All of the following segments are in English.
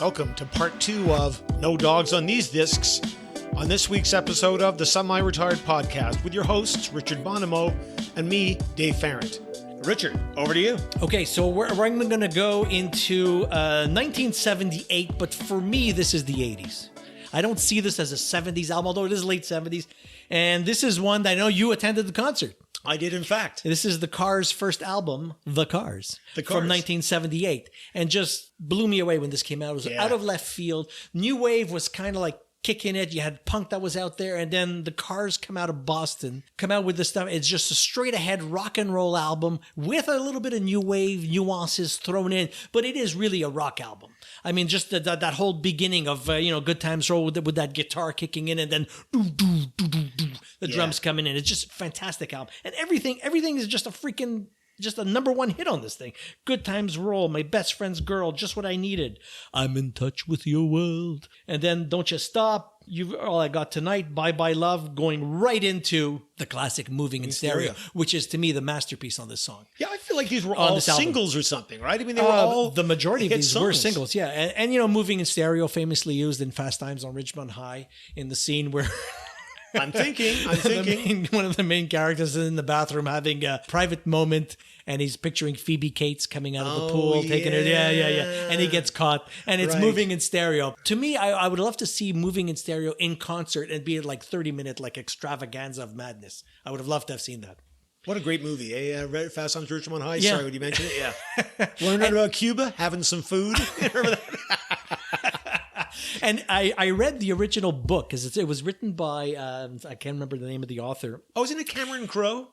Welcome to part 2 of No Dogs on These Discs on this week's episode of the Semi-Retired Podcast with your hosts, Richard Bonomo and me, Dave Farrant. Richard, over to you. Okay, so we're going to go into 1978, but for me, this is the 80s. I don't see this as a 70s album, although it is late 70s. And this is one that I know you attended the concert. I did, in fact. This is the Cars' first album, The Cars, from 1978. And just blew me away when this came out. It was out of left field. New Wave was kind of like kicking it. You had punk that was out there. And then the Cars come out of Boston, come out with this stuff. It's just a straight ahead rock and roll album with a little bit of New Wave nuances thrown in. But it is really a rock album. I mean, just that whole beginning of, Good Times Roll with that guitar kicking in and then the drums coming in. It's just a fantastic album. And everything is just a number one hit on this thing. Good Times Roll, My Best Friend's Girl, Just What I Needed, I'm in Touch with Your World. And then Don't You Stop, You've All I Got Tonight, Bye Bye Love, going right into the classic Moving in Stereo, which is to me the masterpiece on this song. Yeah, I feel like these were all singles or something, right? I mean, they were all the majority of these songs. were singles, yeah. And Moving in Stereo, famously used in Fast Times on Ridgemont High in the scene where I'm thinking. One of the main characters is in the bathroom having a private moment, and he's picturing Phoebe Cates coming out of the pool, taking her. Yeah. And he gets caught, and it's Moving in Stereo. To me, I would love to see Moving in Stereo in concert and be like 30-minute like extravaganza of madness. I would have loved to have seen that. What a great movie, eh? Fast Times at Ridgemont High. Yeah. Sorry, would you mention it? Yeah. Learning about Cuba, having some food. Remember that? And I read the original book because it was written by, I can't remember the name of the author. Oh, isn't it Cameron Crowe?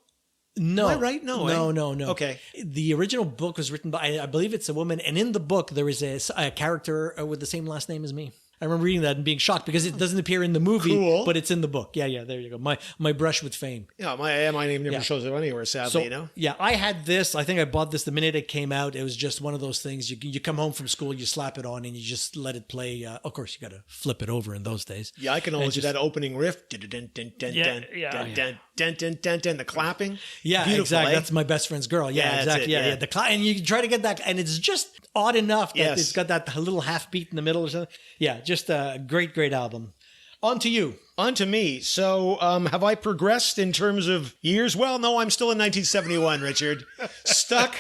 No. Am I right? No. No. Okay. The original book was written by, I believe it's a woman. And in the book, there is a character with the same last name as me. I remember reading that and being shocked because it doesn't appear in the movie, but it's in the book. Yeah, there you go. My brush with fame. Yeah, my name never shows up anywhere, sadly, Yeah, I had this. I think I bought this the minute it came out. It was just one of those things. You come home from school, you slap it on, and you just let it play. Of course, you got to flip it over in those days. Yeah, I can always do that opening riff. The clapping. Yeah, beautiful, exactly. eh? That's My Best Friend's Girl. Yeah, exactly. Yeah. And you try to get that, and it's just odd enough that it's got that little half beat in the middle or something. Yeah, just a great album. On to you. On to me. So, have I progressed in terms of years? Well, no, I'm still in 1971, Richard. Stuck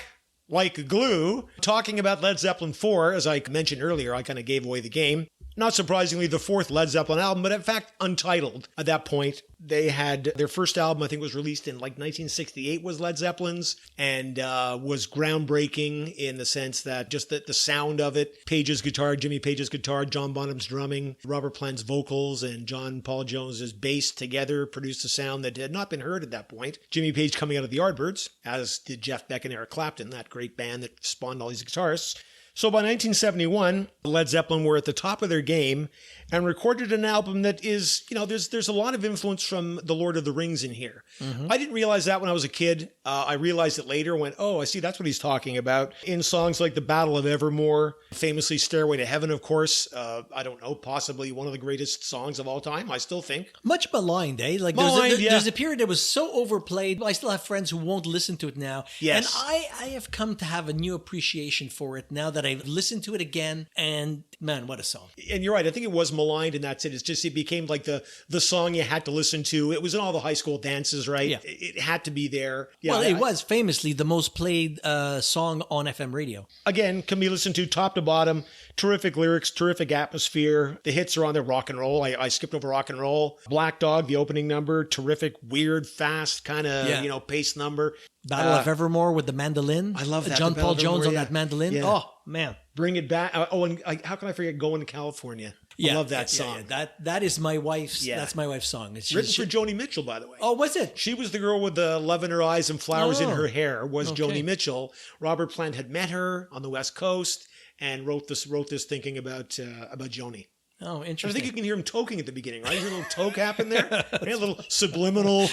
like glue. Talking about Led Zeppelin 4, as I mentioned earlier, I kind of gave away the game. Not surprisingly, the fourth Led Zeppelin album, but in fact, untitled at that point. They had their first album, I think, was released in like 1968, was Led Zeppelin's, and was groundbreaking in the sense that just the sound of it, Page's guitar, Jimmy Page's guitar, John Bonham's drumming, Robert Plant's vocals, and John Paul Jones's bass together produced a sound that had not been heard at that point. Jimmy Page coming out of the Yardbirds, as did Jeff Beck and Eric Clapton, that great band that spawned all these guitarists. So by 1971, Led Zeppelin were at the top of their game and recorded an album that is, there's a lot of influence from The Lord of the Rings in here. Mm-hmm. I didn't realize that when I was a kid. I realized it later, went, I see, that's what he's talking about. In songs like The Battle of Evermore, famously Stairway to Heaven, of course. I don't know, possibly one of the greatest songs of all time, I still think. Much maligned, eh? Like there's a period that was so overplayed. I still have friends who won't listen to it now. Yes. And I have come to have a new appreciation for it now that I've listened to it again, and man, what a song. And you're right, I think it was maligned in that sense. It became like the song you had to listen to. It was in all the high school dances, right? Yeah. It had to be there. Yeah, well, it was famously the most played song on FM radio. Again, can be listened to top to bottom. Terrific lyrics, terrific atmosphere. The hits are on there. Rock and roll. I skipped over rock and roll. Black Dog, the opening number. Terrific, weird, fast kind of, pace number. Battle of Evermore with the mandolin. I love that. John Paul Jones on that mandolin. Yeah. Oh, man. Bring it back. And how can I forget Going to California? I love that song. Yeah. That is my wife's. Yeah. That's my wife's song. It's written for Joni Mitchell, by the way. Oh, was it? She was the girl with the love in her eyes and flowers in her hair. Was Joni Mitchell? Robert Plant had met her on the West Coast and wrote this thinking about Joni. Oh, interesting. I think you can hear him toking at the beginning, right? You hear a little toke happen there? A little subliminal.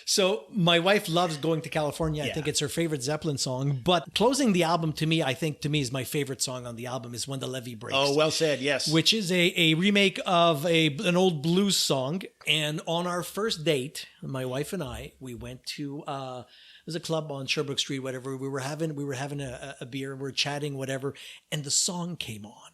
So my wife loves Going to California. I think it's her favorite Zeppelin song. But closing the album to me is my favorite song on the album is When the Levee Breaks. Oh, well said, yes. Which is a remake of an old blues song. And on our first date, my wife and I, we went to... there's a club on Sherbrooke Street, whatever. We were having a beer, we were chatting, whatever, and the song came on.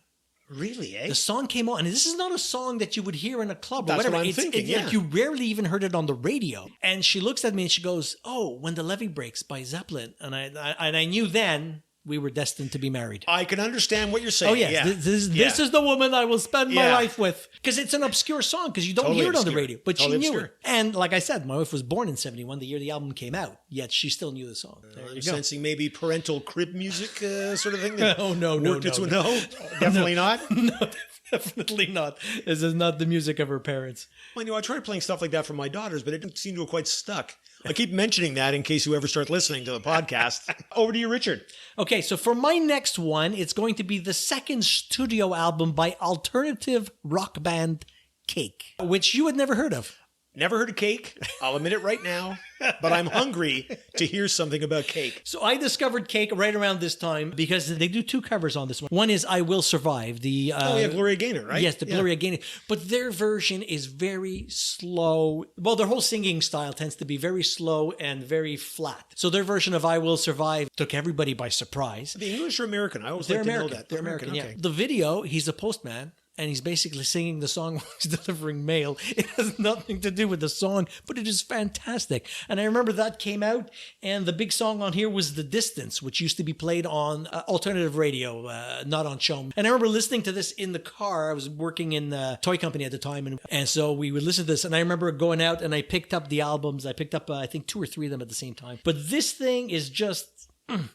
Really, eh? The song came on, and this is not a song that you would hear in a club or That's whatever. what I'm thinking, yeah. Like you rarely even heard it on the radio. And she looks at me and she goes, "Oh, When the Levee Breaks" by Zeppelin. And I knew then we were destined to be married. I can understand what you're saying. Oh, yes. Yeah. This is the woman I will spend my life with. Because it's an obscure song, because you don't Totally hear it on the obscure. radio. But Totally she knew obscure. it. And like I said, my wife was born in 71, the year the album came out. Yet she still knew the song. There I'm you go. sensing maybe parental crib music sort of thing. Oh, no. Definitely not. No, definitely not. This is not the music of her parents. Well, I tried playing stuff like that for my daughters, but it didn't seem to have quite stuck. I keep mentioning that in case you ever start listening to the podcast. Over to you, Richard. Okay, so for my next one, it's going to be the second studio album by alternative rock band Cake, which you had never heard of. Never heard of Cake. I'll admit it right now, but I'm hungry to hear something about Cake. So I discovered Cake right around this time because they do two covers on this one. One is "I Will Survive." Gloria Gaynor, right? Yes, Gloria Gaynor. But their version is very slow. Well, their whole singing style tends to be very slow and very flat. So their version of "I Will Survive" took everybody by surprise. The English or American? I always They're like to American. know that. They're American, yeah. Okay. The video, he's a postman. And he's basically singing the song while he's delivering mail. It has nothing to do with the song, but it is fantastic. And I remember that came out, and the big song on here was "The Distance," which used to be played on alternative radio, not on show. And I remember listening to this in the car. I was working in a toy company at the time, and so we would listen to this. And I remember going out, and I picked up the albums. I picked up, I think, 2 or 3 of them at the same time. But this thing is just...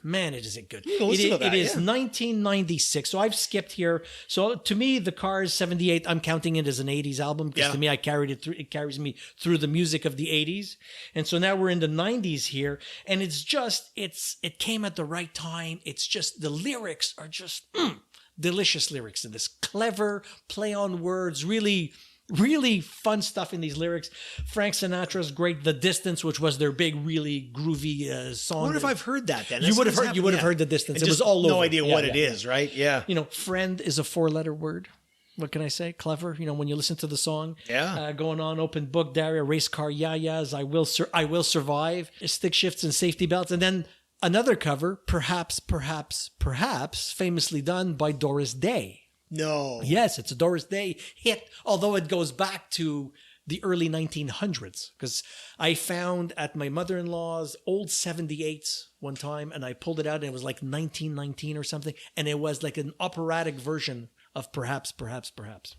Man, it is good. It is 1996. So I've skipped here. So to me, The Cars 78, I'm counting it as an 80s album because to me, I carried it through. It carries me through the music of the 80s. And so now we're in the 90s here. And it came at the right time. It's just, the lyrics are just delicious lyrics in this. Clever play on words, really fun stuff in these lyrics. Frank Sinatra's great. "The Distance," which was their big, really groovy song. I wonder if I've heard that then. You would have heard "The Distance." It was all over. No idea what it is, right? Yeah. Friend is a 4-letter word. What can I say? Clever. When you listen to the song. Yeah. Going on, "Open Book," Daria, "Race Car," "Yayas," "I Will Survive," "Stick Shifts" and "Safety Belts." And then another cover, Perhaps, famously done by Doris Day. No. Yes, it's a Doris Day hit, although it goes back to the early 1900s, because I found at my mother-in-law's old 78s one time, and I pulled it out, and it was like 1919 or something, and it was like an operatic version of Perhaps.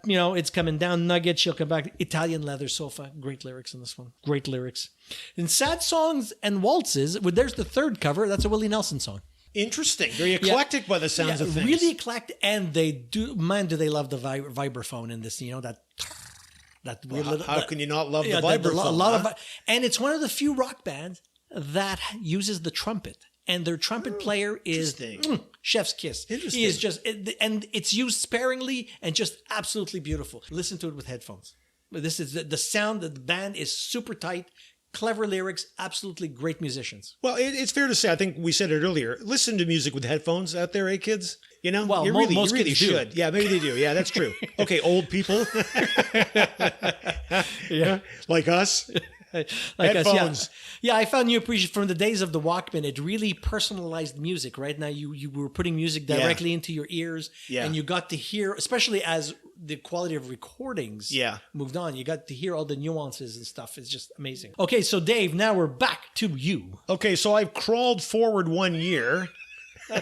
It's coming down, Nugget, she'll come back, Italian Leather Sofa, great lyrics in this one, great lyrics. In Sad Songs and Waltzes, there's the third cover, that's a Willie Nelson song. Interesting. Very eclectic by the sounds of things. Really eclectic, and they do. Man, do they love the vibraphone in this? That weird little. How can you not love the vibraphone? And it's one of the few rock bands that uses the trumpet, and their trumpet player is chef's kiss. Interesting. He is just, and it's used sparingly and just absolutely beautiful. Listen to it with headphones. This is the sound. The band is super tight. Clever lyrics, absolutely great musicians. Well, it's fair to say, I think we said it earlier, listen to music with headphones out there, kids? Well, you most really kids should. do. Yeah, maybe they do. Yeah, that's true. Okay, old people. Yeah. Like us. Headphones. Yeah, I found you appreciate from the days of the Walkman. It really personalized music. Right now, you were putting music directly into your ears, and you got to hear, especially as the quality of recordings moved on. You got to hear all the nuances and stuff. It's just amazing. Okay, so Dave, now we're back to you. Okay, so I've crawled forward 1 year to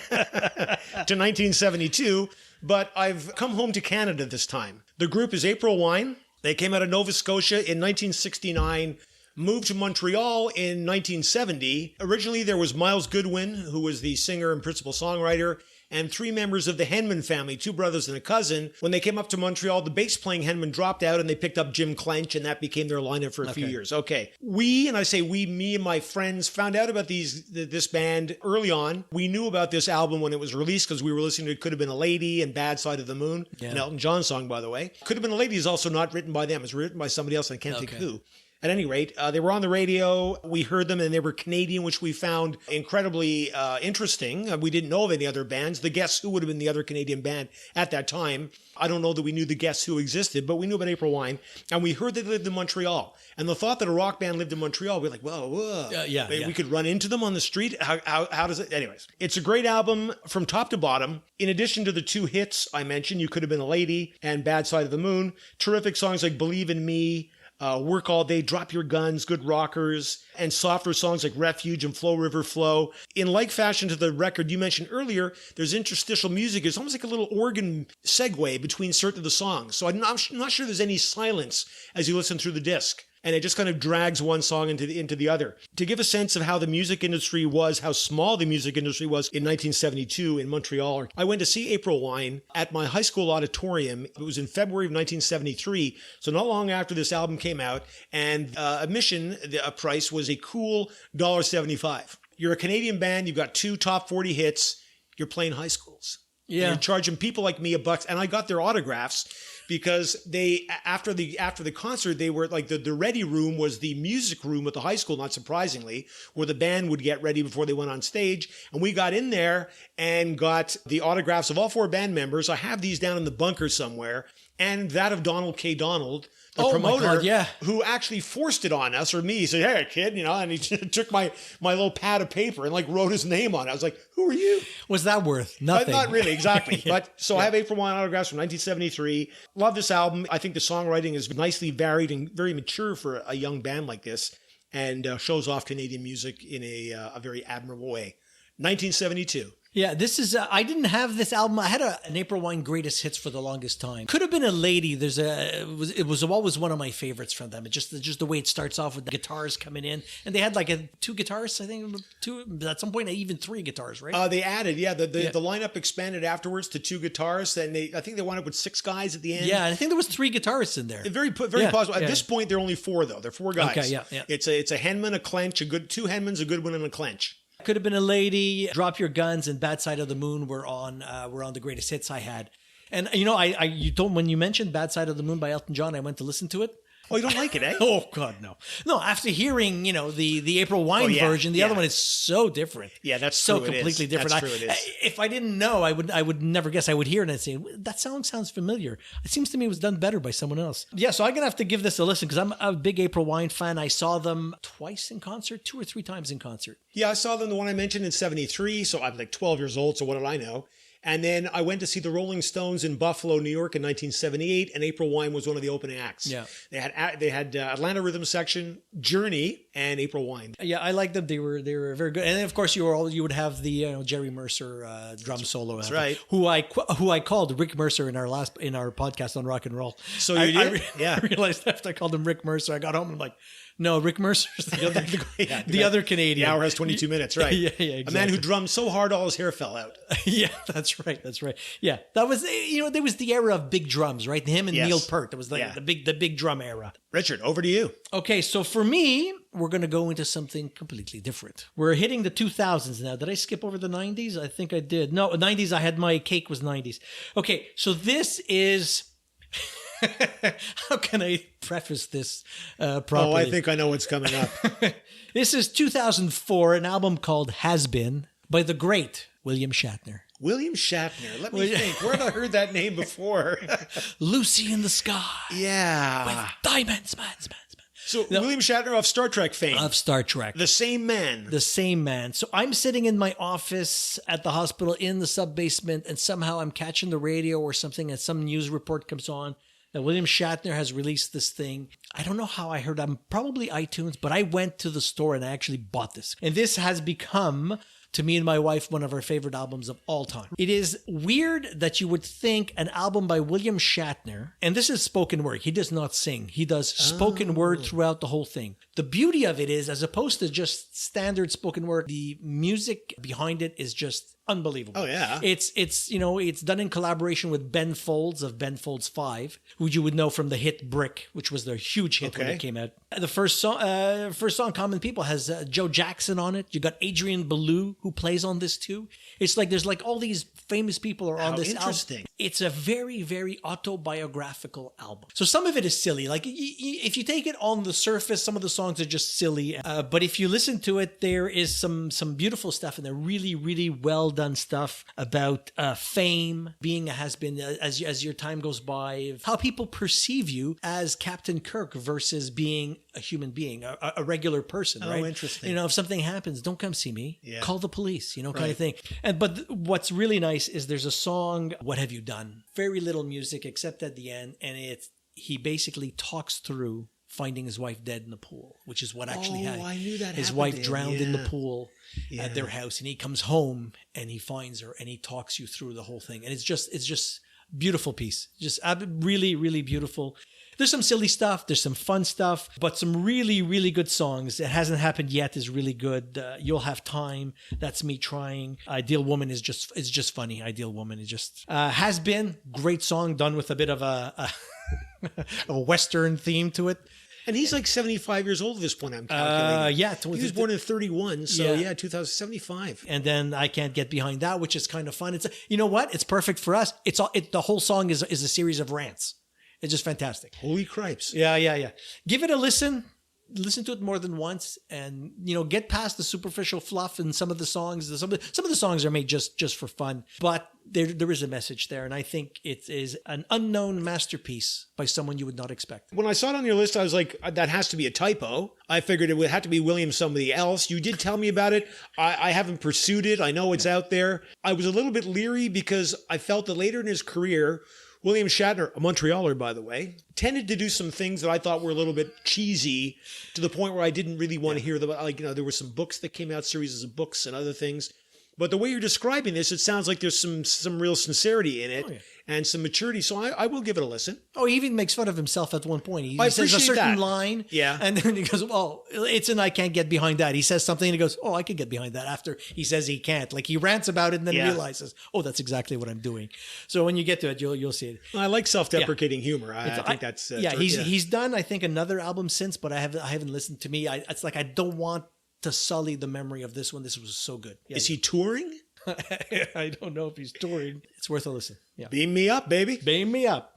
1972, but I've come home to Canada this time. The group is April Wine. They came out of Nova Scotia in 1969. Moved to Montreal in 1970. Originally, there was Miles Goodwin, who was the singer and principal songwriter, and 3 members of the Henman family, 2 brothers and a cousin. When they came up to Montreal, the bass-playing Henman dropped out, and they picked up Jim Clench, and that became their lineup for a few years. Okay. Me and my friends, found out about this band early on. We knew about this album when it was released because we were listening to It Could Have Been a Lady and Bad Side of the Moon, an Elton John song, by the way. Could Have Been a Lady is also not written by them. It's written by somebody else, and I can't think who. At any rate, they were on the radio. We heard them, and they were Canadian, which we found incredibly interesting. We didn't know of any other bands. The Guess Who would have been the other Canadian band at that time. I don't know that we knew the Guess Who existed, but we knew about April Wine, and we heard they lived in Montreal. And the thought that a rock band lived in Montreal, we were like, whoa. We could run into them on the street. How does it? Anyways, it's a great album from top to bottom. In addition to the 2 hits I mentioned, You Could Have Been a Lady and Bad Side of the Moon, terrific songs like Believe in Me, Work All Day, Drop Your Guns, Good Rockers, and softer songs like Refuge and Flow River Flow. In like fashion to the record you mentioned earlier, there's interstitial music. It's almost like a little organ segue between certain of the songs. So I'm not sure there's any silence as you listen through the disc. And it just kind of drags one song into the other. To give a sense of how the music industry was, how small the music industry was in 1972 in Montreal, I went to see April Wine at my high school auditorium. It was in February of 1973, so not long after this album came out, and admission price was a cool $1.75. You're a Canadian band, you've got 2 top 40 hits, you're playing high schools. Yeah. And you're charging people like me $1, and I got their autographs. Because they, after the concert, they were like the ready room was the music room at the high school, not surprisingly, where the band would get ready before they went on stage. And we got in there and got the autographs of all 4 band members. I have these down in the bunker somewhere, and that of Donald K. Donald, the promoter, who actually forced it on us, or me. He said, "Hey, kid," and he took my little pad of paper and like wrote his name on it. I was like, "Who are you?" Was that worth nothing? Not really, exactly. But so I have April Wine autographs from 1973. Love this album. I think the songwriting is nicely varied and very mature for a young band like this, and shows off Canadian music in a very admirable way. 1972. Yeah, this is, I didn't have this album. I had an April Wine greatest hits for the longest time. Could Have Been a Lady. It was always one of my favorites from them. It just the way it starts off with the guitars coming in. And they had like 2 guitars, I think, 2, at some point, even 3 guitars, right? They added, the lineup expanded afterwards to 2 guitars. And I think they wound up with 6 guys at the end. Yeah, I think there was 3 guitarists in there. Very possible. At this point, they're only 4 though. They're 4 guys. Okay, yeah. It's a Henman, a clench, 2 Henmans, a Goodwin, and a clench. Could Have Been a Lady, Drop Your Guns, and Bad Side of the Moon were on the greatest hits I had. And when you mentioned Bad Side of the Moon by Elton John, I went to listen to it. Oh, you don't like it, eh? Oh God, no. No, after hearing, the April Wine version, the other one is so different. Yeah, that's so true. Completely different. That's true, it is. If I didn't know, I would never guess. I would hear it and say, that sounds familiar. It seems to me it was done better by someone else. Yeah, so I'm going to have to give this a listen because I'm a big April Wine fan. I saw them twice in concert, 2 or 3 times in concert. Yeah, I saw them, the one I mentioned, in 73, so I'm like 12 years old, so what did I know? And then I went to see the Rolling Stones in Buffalo, New York in 1978, and April Wine was one of the opening acts. Yeah. They had Atlanta Rhythm Section, Journey, and April Wine. Yeah, I liked them. They were very good. And then, of course, you would have the Jerry Mercer drum solo. That's right. Who I called Rick Mercer in our podcast on rock and roll. So you did? I realized after I called him Rick Mercer, I got home and I'm like, no, Rick Mercer's the other Canadian. The hour has 22 minutes, right? Yeah, exactly. A man who drummed so hard all his hair fell out. Yeah, that's right. Yeah, that was, there was the era of big drums, right? Him and Neil Peart. That was like the big drum era. Richard, over to you. Okay, so for me, we're going to go into something completely different. We're hitting the 2000s now. Did I skip over the 90s? I think I did. No, 90s, I had my cake was 90s. Okay, so this is... How can I preface this properly? Oh, I think I know what's coming up. This is 2004, an album called Has Been by the great William Shatner. William Shatner. Let me think. Where have I heard that name before? Lucy in the Sky. Yeah. With diamonds, man. So William Shatner of Star Trek fame. Of Star Trek. The same man. The same man. So I'm sitting in my office at the hospital in the sub-basement, and somehow I'm catching the radio or something, and some news report comes on that William Shatner has released this thing. I don't know how I heard it. Probably iTunes, but I went to the store and I actually bought this. And this has become, to me and my wife, one of our favorite albums of all time. It is weird that you would think an album by William Shatner, and this is spoken word. He does not sing. He does spoken word throughout the whole thing. The beauty of it is, as opposed to just standard spoken word, the music behind it is just unbelievable. Oh, yeah. It's done in collaboration with Ben Folds of Ben Folds 5, who you would know from the hit Brick, which was their huge hit when it came out. The first song, Common People, has Joe Jackson on it. You got Adrian Belew, who plays on this too. It's like there's like all these famous people are on this interesting. album. It's a very, very autobiographical album. So some of it is silly. Like if you take it on the surface, some of the songs are just silly. But if you listen to it, there is some beautiful stuff in there. Really, really well done stuff about fame, being a has-been as your time goes by, how people perceive you as Captain Kirk versus being a human being, a regular person, right? Oh, interesting. You know, if something happens, don't come see me. Yeah. Call the police, kind of thing. But what's really nice is there's a song, What Have You Done? Very little music except at the end, and he basically talks through finding his wife dead in the pool, which is what actually happened. I knew that his happened wife to him. drowned in the pool at their house, and he comes home and he finds her and he talks you through the whole thing. And it's just beautiful piece. Just really, really beautiful. There's some silly stuff. There's some fun stuff, but some really, really good songs. It Hasn't Happened Yet is really good. You'll Have Time. That's Me Trying. Ideal Woman is just funny. Ideal Woman is just Has Been. Great song done with a bit of a Western theme to it. And he's like 75 years old at this point, I'm calculating. He was born in 31, so 2075. And then I Can't Get Behind That, which is kind of fun. It's you know what? It's perfect for us. The whole song is a series of rants. It's just fantastic. Holy cripes. Yeah. Give it a listen. Listen to it more than once, and get past the superficial fluff in some of the songs. Some of the songs are made just for fun, but there is a message there, and I think it is an unknown masterpiece by someone you would not expect. When I saw it on your list, I was like, that has to be a typo. I figured it would have to be William somebody else. You did tell me about it. I haven't pursued it. I know it's out there. I was a little bit leery because I felt that later in his career, William Shatner, a Montrealer, by the way, tended to do some things that I thought were a little bit cheesy to the point where I didn't really want to hear them. Like, there were some books that came out, series of books and other things. But the way you're describing this, it sounds like there's some real sincerity in it and some maturity. So I will give it a listen. Oh, he even makes fun of himself at one point. He says a certain line. Yeah. And then he goes, oh, it's an I can't get behind that. He says something and he goes, oh, I can get behind that after he says he can't. Like he rants about it and then realizes, oh, that's exactly what I'm doing. So when you get to it, you'll see it. I like self-deprecating humor. I think that's... he's done, I think, another album since, but I haven't listened to me. It's like I don't want to sully the memory of this one. This was so good. Is he touring? I don't know if he's touring. It's worth a listen. Yeah. Beam me up, baby. Beam me up.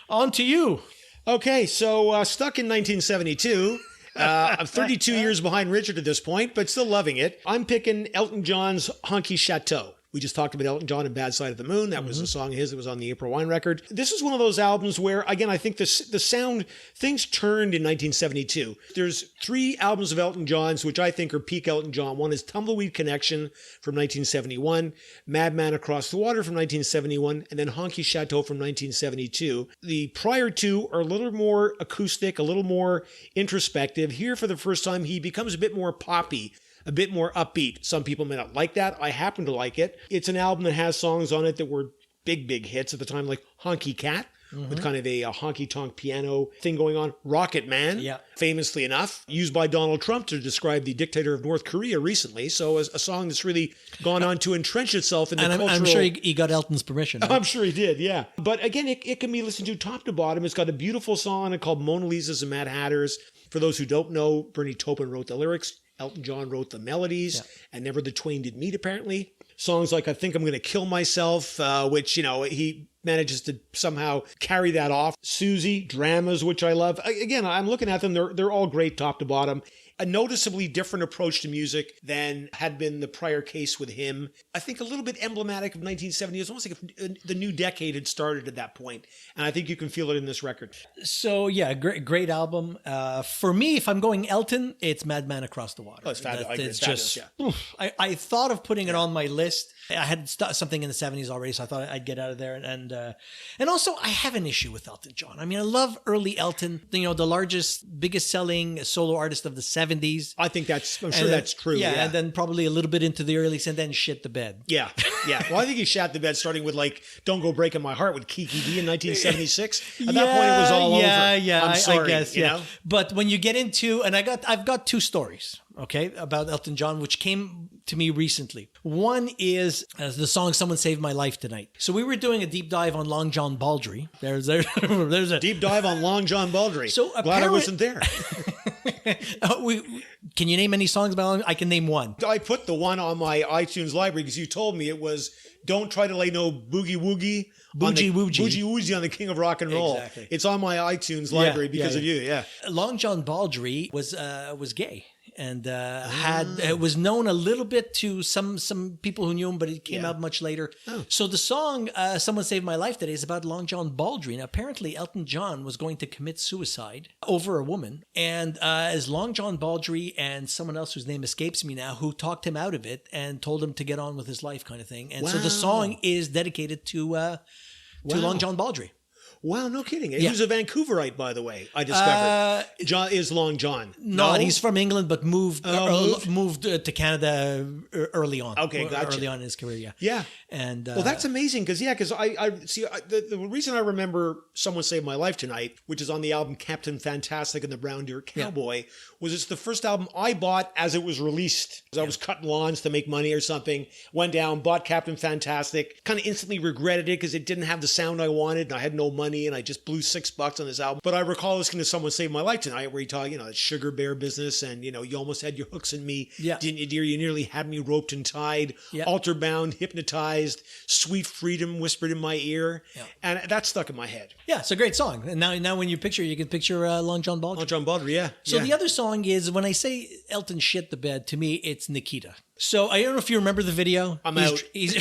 On to you. Okay, so stuck in 1972. I'm 32 years behind Richard at this point, but still loving it. I'm picking Elton John's Honky Chateau. We just talked about Elton John and Bad Side of the Moon. That was a song of his that was on the April Wine record. This is one of those albums where, again, I think the sound, things turned in 1972. There's 3 albums of Elton John's, which I think are peak Elton John. One is Tumbleweed Connection from 1971, Madman Across the Water from 1971, and then Honky Chateau from 1972. The prior two are a little more acoustic, a little more introspective. Here, for the first time, he becomes a bit more poppy, a bit more upbeat. Some people may not like that. I happen to like it. It's an album that has songs on it that were big hits at the time, like Honky Cat, with kind of a honky-tonk piano thing going on. Rocket Man, famously enough, used by Donald Trump to describe the dictator of North Korea recently. So a song that's really gone on to entrench itself in the cultural... I'm sure he got Elton's permission. Right? I'm sure he did, yeah. But again, it can be listened to top to bottom. It's got a beautiful song on it called Mona Lisa's and Mad Hatters. For those who don't know, Bernie Taupin wrote the lyrics. Elton John wrote the melodies, and Never the Twain Did Meet, apparently. Songs like I Think I'm Going to Kill Myself, which, he manages to somehow carry that off. Susie, Dramas, which I love. Again, I'm looking at them. They're all great top to bottom. A noticeably different approach to music than had been the prior case with him. I think a little bit emblematic of 1970. It's almost like if the new decade had started at that point. And I think you can feel it in this record. So, yeah, great album. For me, if I'm going Elton, it's Madman Across the Water. Oh, it's fabulous. It's just, I thought of putting it on my list. I had something in the 70s already, so I thought I'd get out of there. And also, I have an issue with Elton John. I mean, I love early Elton, the largest, biggest selling solo artist of the 70s. I think I'm sure that's true. Yeah, and then probably a little bit into the early, and then shit the bed. Yeah. Well, I think he shat the bed starting with Don't Go Breaking My Heart with Kiki D in 1976. At that point, it was all over. Yeah, I'm sorry, I guess, you know? But when you get into, and I've got 2 stories. okay, about Elton John, which came to me recently. One is the song "Someone Saved My Life Tonight." So we were doing a deep dive on Long John Baldry. There's a deep dive on Long John Baldry. So glad I wasn't there. Can you name any songs about him? I can name one. I put the one on my iTunes library because you told me it was "Don't Try to Lay No Boogie Woogie." Boogie Woogie on the King of Rock and Roll. Exactly. It's on my iTunes library because of you. Yeah. Long John Baldry was gay. And was known a little bit to some people who knew him, but it came out much later. Oh. So the song "Someone Saved My Life Today" is about Long John Baldry. Now, apparently Elton John was going to commit suicide over a woman, and as Long John Baldry and someone else whose name escapes me now, who talked him out of it and told him to get on with his life, kind of thing. And so the song is dedicated to Long John Baldry. Wow, no kidding. He was a Vancouverite, by the way, I discovered. John is Long John. No, he's from England, but moved to Canada early on. Okay, gotcha. Early on in his career, yeah. Yeah. And well, that's amazing because I see the reason I remember "Someone Saved My Life Tonight," which is on the album Captain Fantastic and the Brown Deer Cowboy, was it's the first album I bought as it was released. I was cutting lawns to make money or something. Went down, bought Captain Fantastic, kind of instantly regretted it because it didn't have the sound I wanted and I had no money and I just blew $6 on this album. But I recall listening to "Someone Saved My Life Tonight" where he talked, that sugar bear business and, you almost had your hooks in me. Yeah. Didn't you, dear? You nearly had me roped and tied, altar bound, hypnotized, sweet freedom whispered in my ear. Yeah. And that stuck in my head. Yeah, it's a great song. And now when you can picture Long John Baldry. Long John Baldry, yeah. So the other song is, when I say Elton shit the bed, to me, it's Nikita. So I don't know if you remember the video. I'm out. Yeah.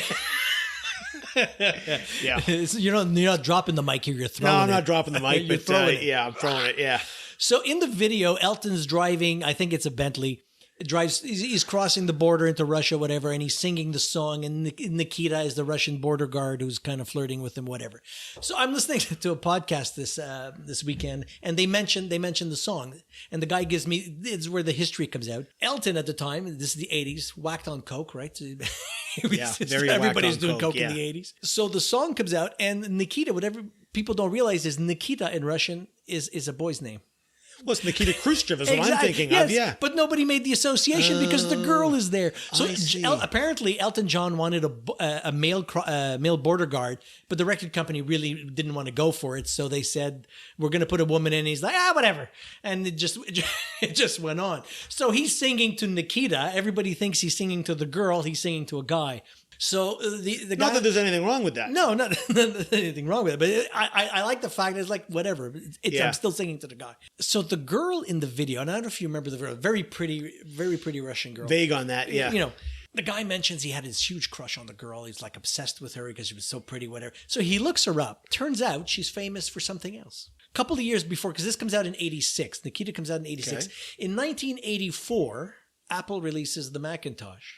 You're not dropping the mic here, you're throwing it. No, I'm not dropping the mic, but yeah, I'm throwing it, yeah. So in the video, Elton's driving, I think it's a Bentley, he's crossing the border into Russia, whatever, and he's singing the song, and Nikita is the Russian border guard who's kind of flirting with him, whatever. So I'm listening to a podcast this weekend, and they mentioned the song, and the guy gives me, it's where the history comes out. Elton at the time, this is the 80s, whacked on coke, right? So everybody's doing coke in the 80s. So the song comes out, and Nikita, whatever people don't realize is Nikita in Russian is a boy's name. Well, it's Nikita Khrushchev is what I'm thinking of, yeah. But nobody made the association because the girl is there. So apparently Elton John wanted a male border guard, but the record company really didn't want to go for it. So they said, we're going to put a woman in. He's like, whatever. And it just went on. So he's singing to Nikita. Everybody thinks he's singing to the girl. He's singing to a guy. So the guy, not that there's anything wrong with that. No, not anything wrong with it. But I like the fact that it's like, whatever. I'm still singing to the guy. So the girl in the video, and I don't know if you remember the girl, very pretty Russian girl. Vague on that, yeah. The guy mentions he had his huge crush on the girl. He's like obsessed with her because she was so pretty, whatever. So he looks her up. Turns out she's famous for something else. A couple of years before, because this comes out in 86. Nikita comes out in 86. Okay. In 1984, Apple releases the Macintosh.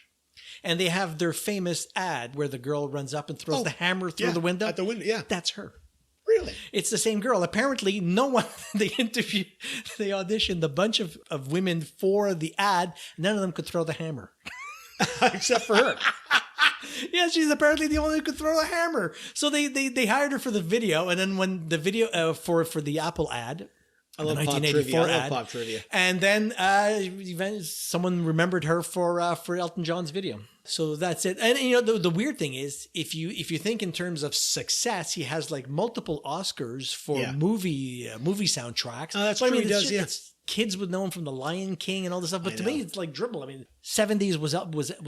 And they have their famous ad where the girl runs up and throws the hammer through the window. At the window, yeah. That's her. Really? It's the same girl. Apparently, no one, they auditioned a bunch of women for the ad. None of them could throw the hammer. Except for her. Yeah, she's apparently the only who could throw a hammer. So they hired her for the video. And then when the video for the Apple ad, I love 1984 ad. I love pop trivia. And then someone remembered her for Elton John's video. So that's it. And the weird thing is, if you think in terms of success, he has like multiple Oscars for movie soundtracks. Oh, that's true. He does. Kids would know him from The Lion King and all this stuff. But to me, it's like dribble. I mean, 70s was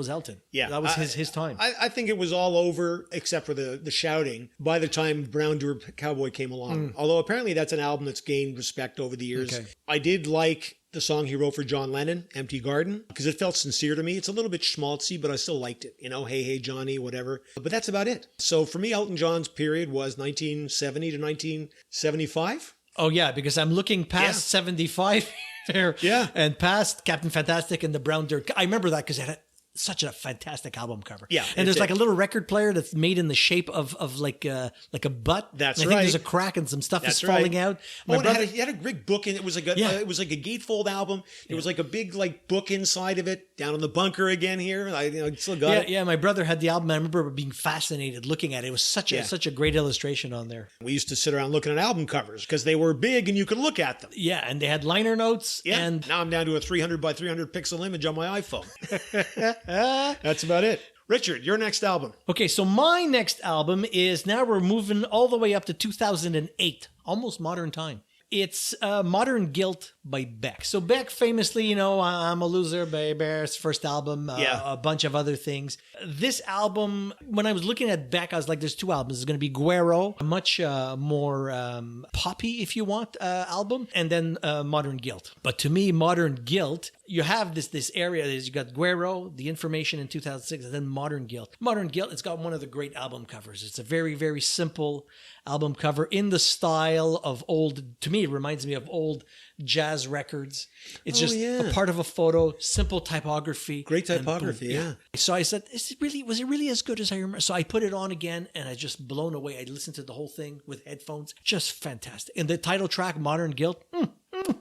Elton. Yeah. That was his time. I think it was all over except for the shouting by the time Brown Deer Cowboy came along. Although apparently that's an album that's gained respect over the years. Okay. I did like the song he wrote for John Lennon, Empty Garden, because it felt sincere to me. It's a little bit schmaltzy, but I still liked it. Hey, hey, Johnny, whatever. But that's about it. So for me, Elton John's period was 1970 to 1975. Oh, yeah, because I'm looking past 75 there. Yeah. And past Captain Fantastic and the Brown Deer. I remember that because such a fantastic album cover. Yeah, and there's like a little record player that's made in the shape of like a butt. That's and I think there's a crack and some stuff is falling out. My brother, it had a big book in it. Was like it was like a gatefold album. It was like a big like book inside of it. Down in the bunker again here. I still got it. Yeah, my brother had the album. I remember being fascinated looking at it. It was such a great illustration on there. We used to sit around looking at album covers because they were big and you could look at them. Yeah, and they had liner notes. Yeah. And now I'm down to a 300 by 300 pixel image on my iPhone. That's about it. Richard, your next album. Okay, so my next album is, now we're moving all the way up to 2008, almost modern time. It's Modern Guilt by Beck. So Beck famously, I'm a Loser, Baby, his first album, a bunch of other things. This album, when I was looking at Beck, I was like, there's two albums. There's going to be Guero, a much more poppy, if you want, album, and then Modern Guilt. But to me, Modern Guilt, you have this area, you got Guero, The Information in 2006, and then Modern Guilt. Modern Guilt, it's got one of the great album covers. It's a very, very simple album cover in the style of old, to me, it reminds me of old jazz records. It's a part of a photo, simple typography. Great typography, yeah. So I said, was it really as good as I remember? So I put it on again and I just blown away. I listened to the whole thing with headphones. Just fantastic. And the title track, Modern Guilt,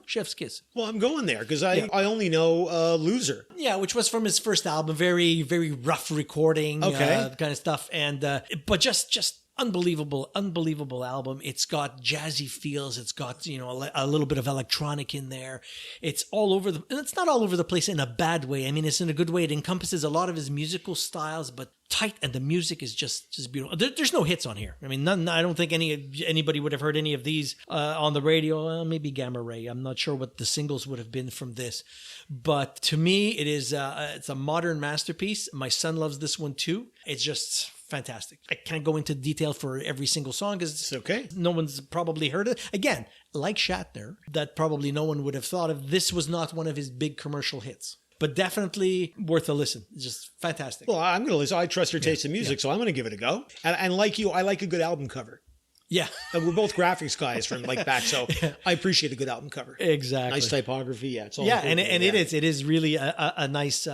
chef's kiss. Well, I'm going there because I only know Loser. Yeah, which was from his first album. Very, very rough recording kind of stuff. And but just unbelievable album. It's got jazzy feels. It's got, a little bit of electronic in there. It's all over and it's not all over the place in a bad way. I mean, it's in a good way. It encompasses a lot of his musical styles, but tight, and the music is just beautiful. There's no hits on here. I mean, none. I don't think anybody would have heard any of these on the radio. Maybe Gamma Ray. I'm not sure what the singles would have been from this, but to me, it is it's a modern masterpiece. My son loves this one too. It's just fantastic. I can't go into detail for every single song because it's okay. No one's probably heard it. Again, like Shatner, that probably no one would have thought of. This was not one of his big commercial hits, but definitely worth a listen. It's just fantastic. Well, I'm going to listen. I trust your taste in music, so I'm going to give it a go. And like you, I like a good album cover. Yeah. And we're both graphics guys from back, so I appreciate a good album cover. Exactly. Nice typography. Yeah. It's all and it is really a nice,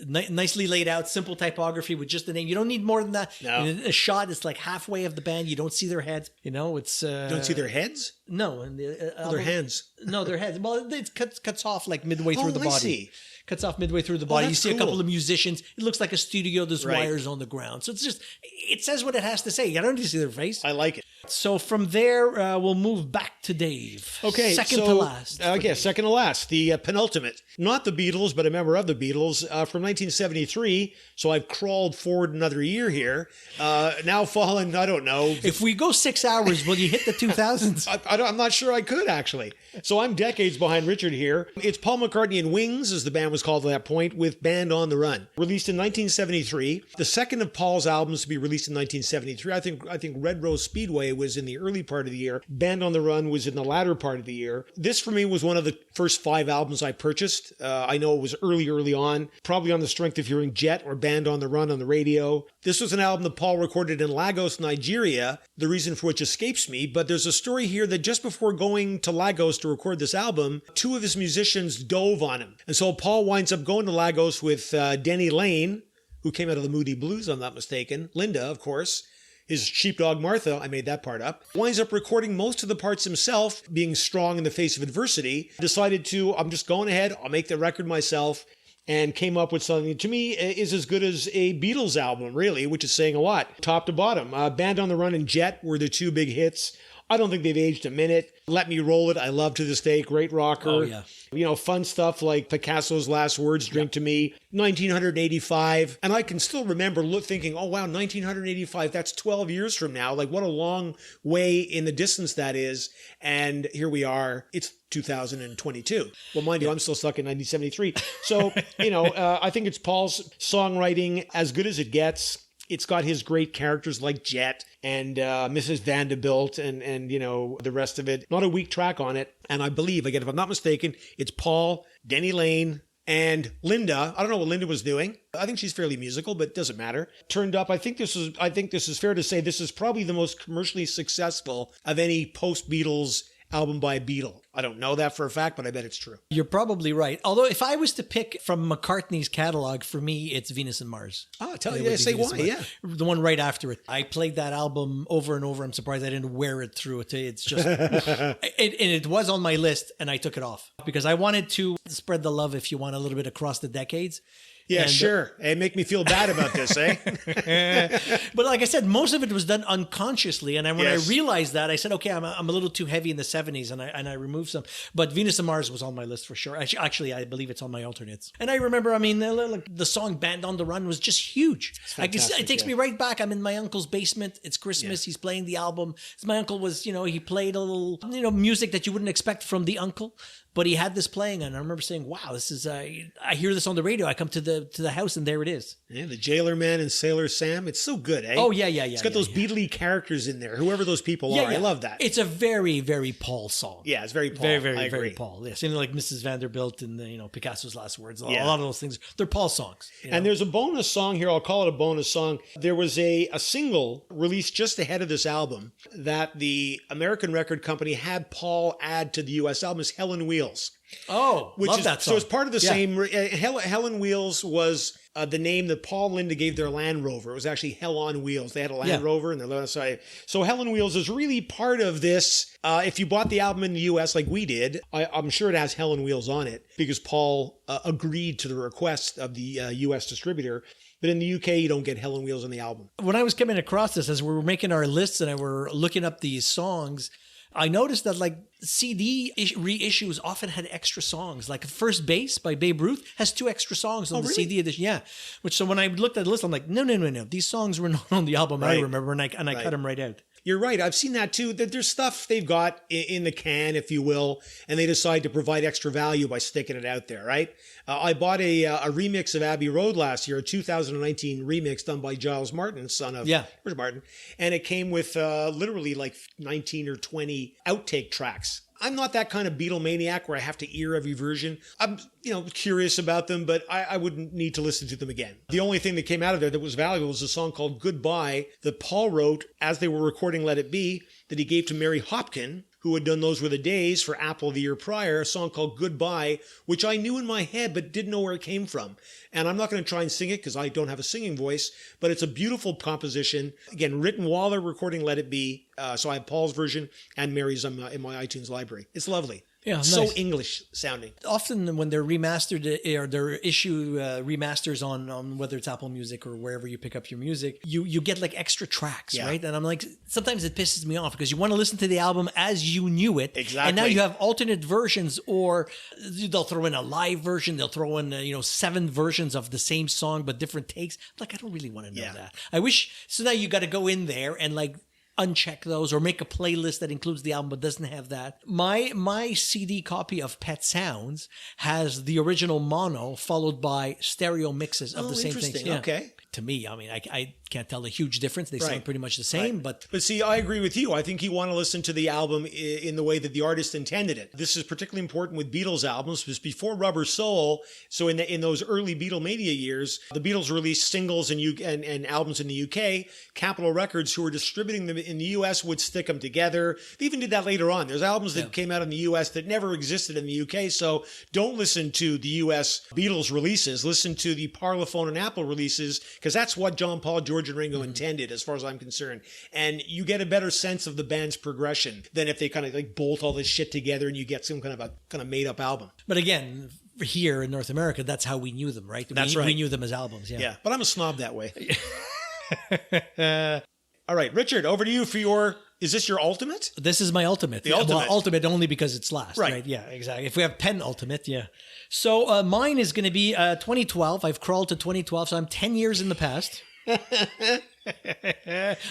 nicely laid out, simple typography with just the name. You don't need more than that. No. A shot is like halfway of the band. You don't see their heads. It's don't see their heads? No, and their hands. No, their heads. Well, it cuts off like midway through the body. See. Cuts off midway through the body. You see cool. a couple of musicians. It looks like a studio. There's wires on the ground. So it says what it has to say. You don't need to see their face. I like it. So from there, we'll move back to Dave. Okay. Second to last. Second to last. The penultimate. Not the Beatles, but a member of the Beatles from 1973. So I've crawled forward another year here. Now fallen, I don't know. If we go 6 hours, will you hit the 2000s? I'm not sure I could, actually. So I'm decades behind Richard here. It's Paul McCartney and Wings, as the band was called at that point, with Band on the Run. Released in 1973. The second of Paul's albums to be released in 1973. I think Red Rose Speedway was in the early part of the year. Band on the Run was in the latter part of the year. This, for me, was one of the first 5 albums I purchased. I know it was early on, probably on the strength of hearing Jet or Band on the Run on the radio. This was an album that Paul recorded in Lagos, Nigeria, the reason for which escapes me, but there's a story here that just before going to Lagos to record this album, 2 of his musicians dove on him. And so Paul winds up going to Lagos with Denny Lane, who came out of the Moody Blues, I'm not mistaken, Linda, of course, his sheepdog Martha, I made that part up, winds up recording most of the parts himself, being strong in the face of adversity, decided I'm just going ahead, I'll make the record myself, and came up with something to me is as good as a Beatles album, really, which is saying a lot, top to bottom. Band on the Run and Jet were the 2 big hits. I don't think they've aged a minute. Let Me Roll It, I love to this day. Great rocker. Oh, yeah. Fun stuff like Picasso's Last Words, Drink to Me, 1985. And I can still remember thinking, oh, wow, 1985, that's 12 years from now. Like, what a long way in the distance that is. And here we are. It's 2022. Well, mind you, I'm still stuck in 1973. So, I think it's Paul's songwriting as good as it gets. It's got his great characters like Jet and Mrs. Vanderbilt and the rest of it. Not a weak track on it. And I believe, again, if I'm not mistaken, it's Paul, Denny Lane, and Linda. I don't know what Linda was doing. I think she's fairly musical, but it doesn't matter. Turned up. I think this is fair to say this is probably the most commercially successful of any post-Beatles album by a Beatle. I don't know that for a fact, but I bet it's true. You're probably right. Although if I was to pick from McCartney's catalog, for me, it's Venus and Mars. Oh, tell you, say why, yeah. The one right after it. I played that album over and over. I'm surprised I didn't wear it through it. It's just, it was on my list and I took it off because I wanted to spread the love, if you want, a little bit across the decades. Yeah, sure. Hey, make me feel bad about this, eh? But like I said, most of it was done unconsciously. And when I realized that, I said, okay, I'm a little too heavy in the 70s, and I removed some. But Venus and Mars was on my list for sure. Actually, I believe it's on my alternates. And I remember, the song Band on the Run was just huge. It takes me right back. I'm in my uncle's basement. It's Christmas. He's playing the album. My uncle was, he played a little, music that you wouldn't expect from the uncle. But he had this playing, and I remember saying, wow, this is, I hear this on the radio. I come to the house, and there it is. Yeah, the Jailer Man and Sailor Sam. It's so good, eh? Oh, yeah. It's got those Beatley characters in there, whoever those people are. I love that. It's a very, very Paul song. Yeah, it's very Paul. Very, very, very Paul. Yeah, same like Mrs. Vanderbilt and, Picasso's Last Words. A lot of those things, they're Paul songs. And there's a bonus song here. I'll call it a bonus song. There was a single released just ahead of this album that the American record company had Paul add to the U.S. album. It's Hell on Wheels. Oh, love that song. So it's part of the same. Hell on Wheels was the name that Paul and Linda gave their Land Rover. It was actually Hell on Wheels. They had a Land Rover and their side. So Hell on Wheels is really part of this. If you bought the album in the U.S. like we did, I'm sure it has Hell on Wheels on it because Paul agreed to the request of the U.S. distributor. But in the UK, you don't get Hell on Wheels on the album. When I was coming across this, as we were making our lists and I were looking up these songs, I noticed that CD reissues often had extra songs. Like First Base by Babe Ruth has 2 extra songs on the CD edition. Yeah. So when I looked at the list, I'm like, no. These songs were not on the album. Right. I remember, and I cut them right out. You're right. I've seen that too. There's stuff they've got in the can, if you will, and they decide to provide extra value by sticking it out there, right? I bought a remix of Abbey Road last year, a 2019 remix done by Giles Martin, son of George Martin, and it came with literally 19 or 20 outtake tracks. I'm not that kind of Beatlemaniac where I have to hear every version. I'm, curious about them, but I wouldn't need to listen to them again. The only thing that came out of there that was valuable was a song called Goodbye that Paul wrote as they were recording Let It Be that he gave to Mary Hopkin, who had done Those Were the Days for Apple the year prior, a song called Goodbye, which I knew in my head but didn't know where it came from. And I'm not going to try and sing it because I don't have a singing voice, but it's a beautiful composition. Again, written while they're recording Let It Be. So I have Paul's version and Mary's in my iTunes library. It's lovely. Yeah, nice. So English sounding. Often when they're remastered or they're issue remasters on whether it's Apple Music or wherever you pick up your music, you get extra tracks, right? And I'm like, sometimes it pisses me off because you want to listen to the album as you knew it. Exactly. And now you have alternate versions, or they'll throw in a live version. They'll throw in 7 versions of the same song but different takes. I don't really want to know that. I wish. So now you got to go in there and uncheck those or make a playlist that includes the album but doesn't have that. My CD copy of Pet Sounds has the original mono followed by stereo mixes of the same things. Yeah. Okay. To me, I can't tell a huge difference. They sound pretty much the same, but see, I agree with you. I think you want to listen to the album in the way that the artist intended it. This is particularly important with Beatles albums because before Rubber Soul, so in those early Beatlemania years, the Beatles released singles and albums in the UK. Capitol Records, who were distributing them in the US, would stick them together. They even did that later on. There's albums that came out in the US that never existed in the UK. So don't listen to the US Beatles releases. Listen to the Parlophone and Apple releases, because that's what John, Paul, George, and Ringo intended, as far as I'm concerned. And you get a better sense of the band's progression than if they kind of bolt all this shit together and you get some kind of made up album. But again, here in North America, that's how we knew them, right? That's right. We knew them as albums. Yeah. But I'm a snob that way. All right, Richard, over to you for your. Is this your ultimate? This is my ultimate. The ultimate. Well, ultimate only because it's last, right? Yeah, exactly. If we have penultimate, So mine is going to be 2012. I've crawled to 2012, so I'm 10 years in the past.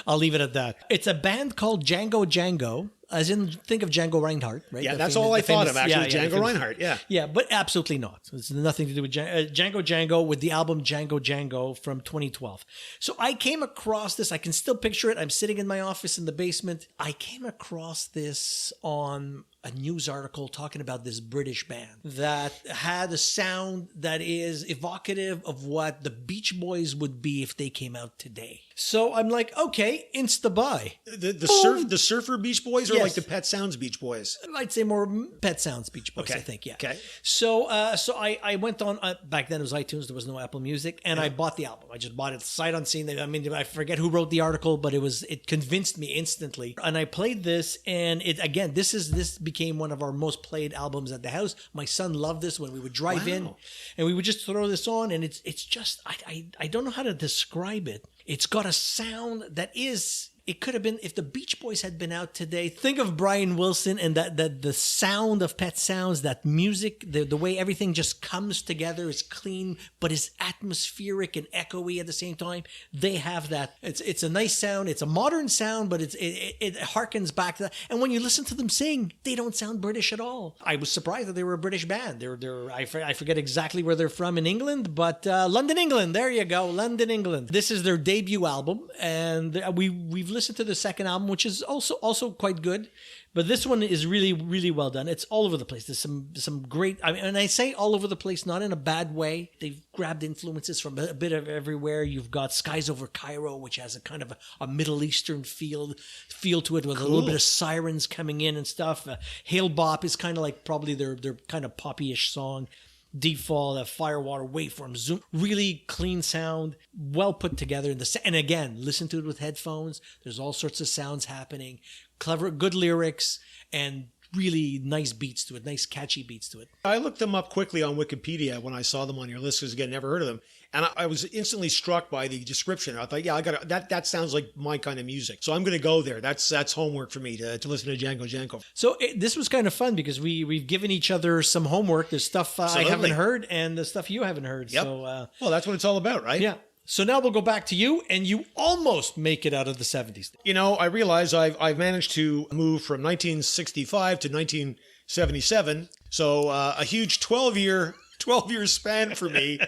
I'll leave it at that. It's a band called Django Django, as in think of Django Reinhardt, right? Yeah, that's all I thought of, actually, Django Reinhardt, Yeah, but absolutely not. It's nothing to do with Django Django with the album Django Django from 2012. So I came across this. I can still picture it. I'm sitting in my office in the basement. I came across this on a news article talking about this British band that had a sound that is evocative of what the Beach Boys would be if they came out today. So I'm like, okay, insta-buy. The Surfer Beach Boys or Yes. like the Pet Sounds Beach Boys? I'd say more Pet Sounds Beach Boys, Okay. I think, yeah. Okay. So I went on, back then it was iTunes, there was no Apple Music, and I bought the album. I just bought it sight unseen. I mean, I forget who wrote the article, but it convinced me instantly. And I played this, and this became one of our most played albums at the house. My son loved this when we would drive in, and we would just throw this on, and it's just, I don't know how to describe it. It's got a sound that is... It could have been, if the Beach Boys had been out today, think of Brian Wilson and that the sound of Pet Sounds, that music, the way everything just comes together is clean, but is atmospheric and echoey at the same time. They have that. It's a nice sound. It's a modern sound, but it harkens back to that. And when you listen to them sing, they don't sound British at all. I was surprised that they were a British band. I forget exactly where they're from in England, but London, England. There you go, London, England. This is their debut album, and we've listened to the second album, which is also quite good, but this one is really, really well done. It's all over the place. There's some great, I mean, and I say all over the place, not in a bad way. They've grabbed influences from a bit of everywhere. You've got Skies Over Cairo, which has a kind of a Middle Eastern feel to it, with a little bit of sirens coming in and stuff. Hail Bop is kind of like probably their kind of poppy-ish song. Default, Firewater, Waveform, Zoom, really clean sound, well put together. And again, listen to it with headphones. There's all sorts of sounds happening, clever, good lyrics, and really nice beats to it, nice catchy beats to it. I looked them up quickly on Wikipedia when I saw them on your list, because again, never heard of them. And I was instantly struck by the description. I thought, yeah, I got that sounds like my kind of music. So I'm going to go there. That's homework for me to listen to Django Janko. So this was kind of fun because we've given each other some homework. There's stuff I haven't heard and the stuff you haven't heard. Yep. So, well, that's what it's all about, right? Yeah. So now we'll go back to you, and you almost make it out of the 70s. You know, I realize I've managed to move from 1965 to 1977. So a huge 12-year span for me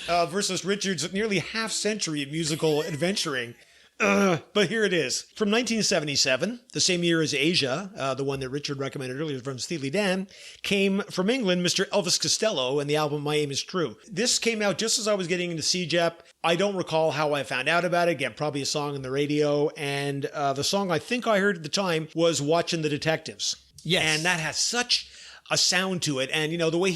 versus Richard's nearly half century of musical adventuring. But here it is. From 1977, the same year as Asia, the one that Richard recommended earlier from Steely Dan, came from England Mr. Elvis Costello and the album My Aim is True. This came out just as I was getting into CJEP. I don't recall how I found out about it. Again, probably a song on the radio. And the song I think I heard at the time was Watching the Detectives. Yes. And that has such a sound to it. And, the way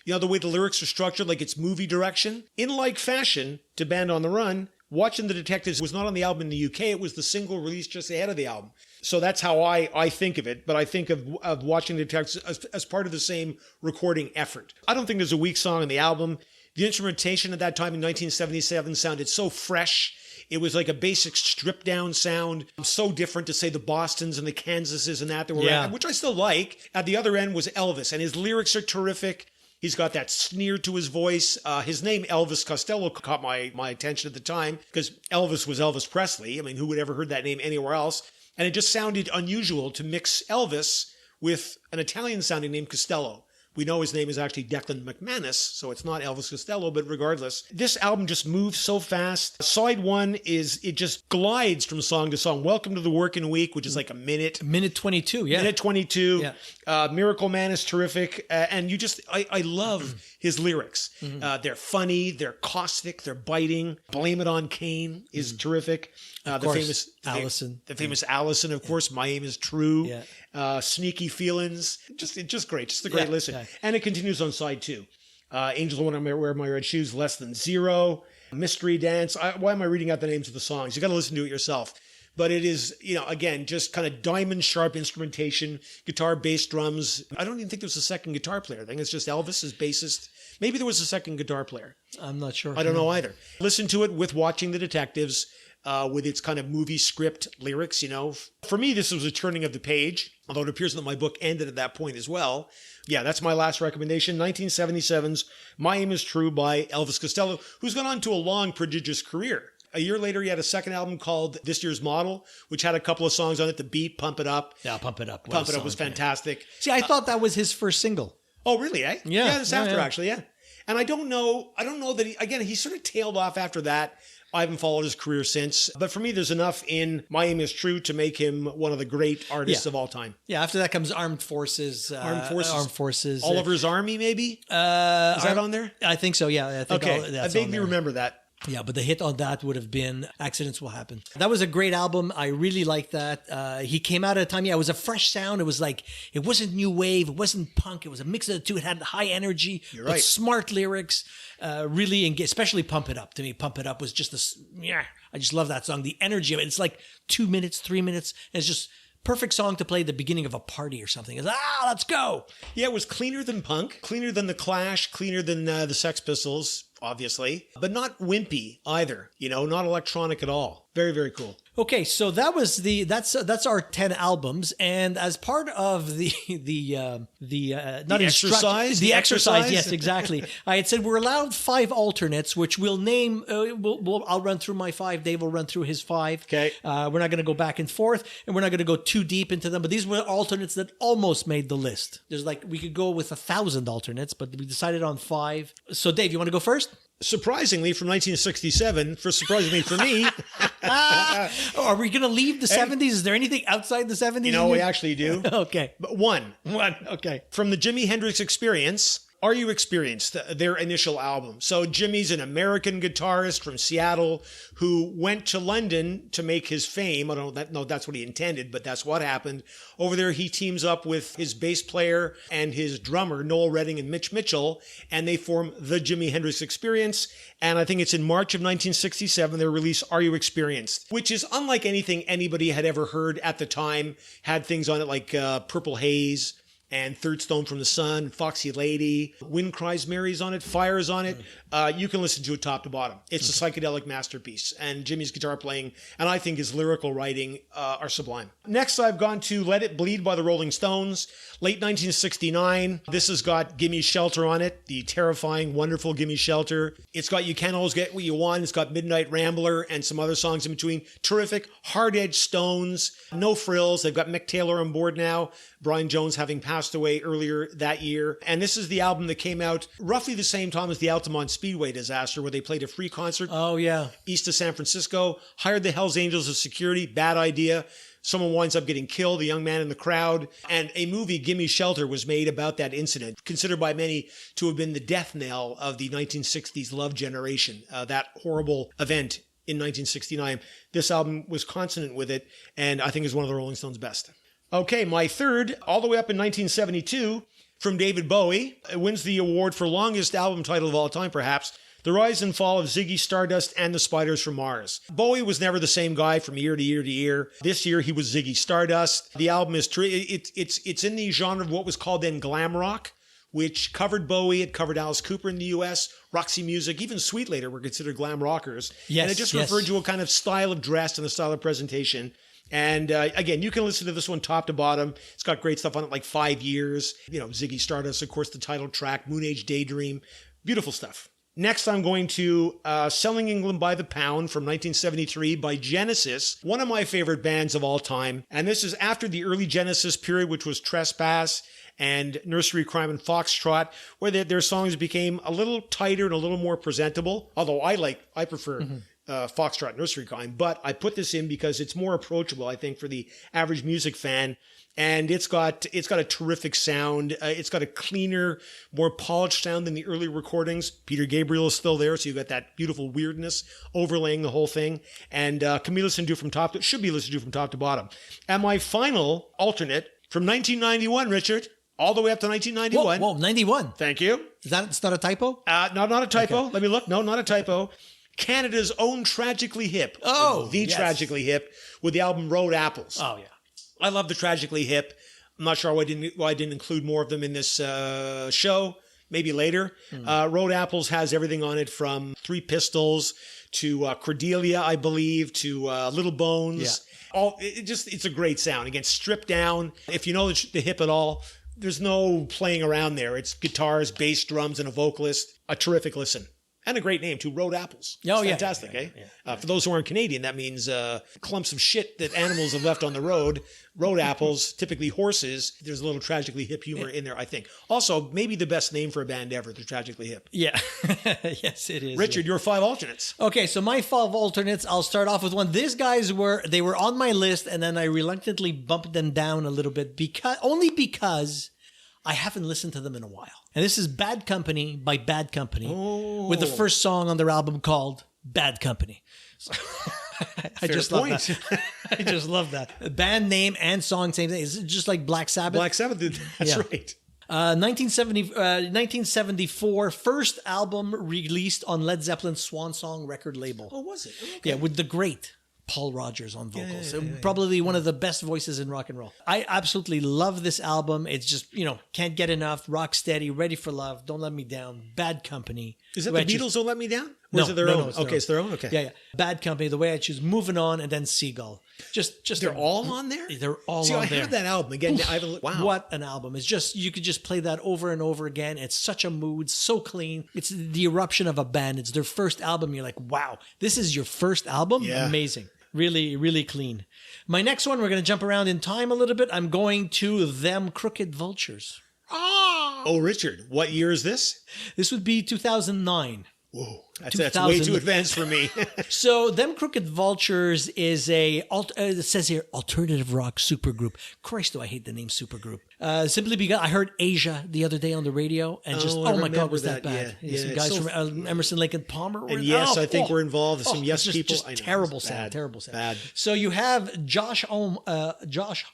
the way the lyrics are structured, like it's movie direction. In like fashion to Band on the Run, Watching the Detectives was not on the album in the UK. It was the single released just ahead of the album. So that's how I think of it. But I think of Watching the Detectives as part of the same recording effort. I don't think there's a weak song on the album. The instrumentation at that time in 1977 sounded so fresh. It was like a basic stripped down sound. So different to say the Bostons and the Kansases and that were at, which I still like. At the other end was Elvis, and his lyrics are terrific. He's got that sneer to his voice. His name, Elvis Costello, caught my attention at the time because Elvis was Elvis Presley. I mean, who would ever heard that name anywhere else? And it just sounded unusual to mix Elvis with an Italian-sounding name, Costello. We know his name is actually Declan McManus, so it's not Elvis Costello, but regardless. This album just moves so fast. Side one it just glides from song to song. Welcome to the Working Week, which is like a minute. Minute 22, yeah. Minute 22. Yeah. Miracle Man is terrific. And I love his lyrics. They're funny, they're caustic, they're biting. Blame It on Cain is terrific. Of course, Allison. The famous Allison, of course. My Aim is True. Yeah. Sneaky Feelings. Just great. Just a great listen. Yeah. And it continues on side two. Angels When I Wear My Red Shoes, Less Than Zero, Mystery Dance. Why am I reading out the names of the songs? You got to listen to it yourself. But it is, again, just kind of diamond sharp instrumentation, guitar, bass, drums. I don't even think there's a second guitar player. I think it's just Elvis as bassist. Maybe there was a second guitar player. I'm not sure. I don't know either. Listen to it with Watching the Detectives. With its kind of movie script lyrics, For me, this was a turning of the page, although it appears that my book ended at that point as well. Yeah, that's my last recommendation, 1977's My Aim is True by Elvis Costello, who's gone on to a long, prodigious career. A year later, he had a second album called This Year's Model, which had a couple of songs on it, The Beat, Pump It Up. Yeah, Pump It Up. Pump It Up was fantastic. Yeah. See, I thought that was his first single. Oh, really, eh? Yeah. Yeah, it's after, actually, yeah. And I don't know that he sort of tailed off after that. I haven't followed his career since. But for me, there's enough in My Aim Is True to make him one of the great artists of all time. Yeah, after that comes Armed Forces. Armed Forces. Oliver's Army, maybe? Is that on there? I think so, yeah. I think I vaguely remember that. Yeah, but the hit on that would have been Accidents Will Happen. That was a great album. I really liked that. He came out at a time, it was a fresh sound. It was like, it wasn't new wave, it wasn't punk. It was a mix of the two. It had high energy, but smart lyrics. Really, especially Pump It Up. To me, Pump It Up was just I just love that song. The energy of it. It's like 2 minutes, 3 minutes. And it's just perfect song to play at the beginning of a party or something. It's, let's go. Yeah, it was cleaner than punk, cleaner than The Clash, cleaner than the Sex Pistols, obviously, but not wimpy either. Not electronic at all. Very, very cool. Okay, so that's our 10 albums, and as part of the exercise, yes, exactly. I had said we're allowed 5 alternates, which we'll name. I'll run through my 5. Dave will run through his 5. Okay. We're not going to go back and forth, and we're not going to go too deep into them. But these were alternates that almost made the list. There's we could go with 1,000 alternates, but we decided on 5. So, Dave, you want to go first? Surprisingly, from 1967, surprisingly for me. Are we going to leave the 70s? Is there anything outside the 70s? We actually do. Okay. But one. Okay. From the Jimi Hendrix Experience, Are You Experienced? Their initial album. So Jimmy's an American guitarist from Seattle who went to London to make his fame. I don't know that's what he intended, but that's what happened. Over there, he teams up with his bass player and his drummer, Noel Redding and Mitch Mitchell, and they form the Jimi Hendrix Experience. And I think it's in March of 1967, they release Are You Experienced, which is unlike anything anybody had ever heard at the time. Had things on it like Purple Haze, and Third Stone from the Sun, Foxy Lady, Wind Cries Mary's on it, Fire's on it. You can listen to it top to bottom. It's a psychedelic masterpiece. And Jimmy's guitar playing, and I think his lyrical writing are sublime. Next, I've gone to Let It Bleed by the Rolling Stones, late 1969. This has got Gimme Shelter on it, the terrifying, wonderful Gimme Shelter. It's got You Can't Always Get What You Want. It's got Midnight Rambler and some other songs in between. Terrific, hard-edged Stones, no frills. They've got Mick Taylor on board now, Brian Jones having passed away earlier that year. And this is the album that came out roughly the same time as the Altamont Speedway disaster, where they played a free concert east of San Francisco, hired the Hells Angels as security, bad idea. Someone winds up getting killed, a young man in the crowd. And a movie, Gimme Shelter, was made about that incident, considered by many to have been the death knell of the 1960s love generation, that horrible event in 1969. This album was consonant with it, and I think is one of the Rolling Stones' best. Okay, my third, all the way up in 1972, from David Bowie. It wins the award for longest album title of all time, perhaps. The Rise and Fall of Ziggy Stardust and the Spiders from Mars. Bowie was never the same guy from year to year to year. This year, he was Ziggy Stardust. The album is it's in the genre of what was called then glam rock, which covered Bowie. It covered Alice Cooper in the U.S., Roxy Music, even Sweet Later were considered glam rockers. Yes, and it just referred to a kind of style of dress and a style of presentation. And again, you can listen to this one top to bottom. It's got great stuff on it, like 5 Years, Ziggy Stardust, of course, the title track, Moon Age Daydream. Beautiful stuff. Next, I'm going to Selling England by the Pound from 1973 by Genesis, one of my favorite bands of all time. And this is after the early Genesis period, which was Trespass and Nursery Crime and Foxtrot, where their songs became a little tighter and a little more presentable. Although I prefer Foxtrot Nursery Crime, but I put this in because it's more approachable, I think, for the average music fan. And it's got a terrific sound. It's got a cleaner, more polished sound than the early recordings. Peter Gabriel is still there, so you've got that beautiful weirdness overlaying the whole thing. And can be listened to should be listened to from top to bottom. And my final alternate from 1991, Richard, all the way up to 1991. Whoa, 91. Thank you. It's not a typo? Not a typo. Okay. Let me look. No, not a typo. Canada's own Tragically Hip. Oh, yes. Tragically Hip with the album Road Apples. Oh, yeah. I love the Tragically Hip. I'm not sure why I didn't include more of them in this show. Maybe later. Road Apples has everything on it from Three Pistols to Cordelia, I believe, to Little Bones. Yeah. It's a great sound. Again, stripped down. If you know the hip at all, there's no playing around there. It's guitars, bass, drums, and a vocalist. A terrific listen. And a great name, too, Road Apples. Oh, It's yeah. fantastic, Yeah, eh? yeah. For those who aren't Canadian, that means clumps of shit that animals have left on the road. Road apples, typically horses. There's a little Tragically Hip humor in there, I think. Also, maybe the best name for a band ever, the Tragically Hip. Yeah. Yes, it is. Richard, your 5 alternates. Okay, so my 5 alternates, I'll start off with one. These guys were on my list, and then I reluctantly bumped them down a little bit because I haven't listened to them in a while. And this is Bad Company by Bad Company with the first song on their album called Bad Company. So, I just love that. I just love that. Band name and song, same thing. It's just like Black Sabbath. Black Sabbath, that's right. 1974, first album released on Led Zeppelin's Swan Song record label. Oh, was it? Okay. Yeah, with the great Paul Rodgers on vocals. Probably one of the best voices in rock and roll. I absolutely love this album. It's just, can't get enough. Rock steady, Ready for Love, Don't Let Me Down, Bad Company. Is that the Beatles Don't Let Me Down? Or is it their own? It's their own? Okay. Yeah. Bad Company, The Way I Choose, Moving On, and then Seagull. They're all on there? They're all See, on I there. have that album. Again, wow. What an album. It's just, you could just play that over and over again. It's such a mood, so clean. It's the eruption of a band. It's their first album. You're like, wow, this is your first album? Yeah. Amazing. Really, really clean. My next one, we're going to jump around in time a little bit. I'm going to Them Crooked Vultures. Oh, Richard, what year is this? This would be 2009. Whoa, that's way too advanced for me. So, Them Crooked Vultures is it says here, alternative rock supergroup. Christ, do I hate the name supergroup. Simply because I heard Asia the other day on the radio and I my God, was remember that bad. Yeah. Some guys from Emerson, Lake and Palmer were and yes, I think we're involved. Some Yes just, people. Just terrible sound. Bad. So you have Josh Home, I believe. Josh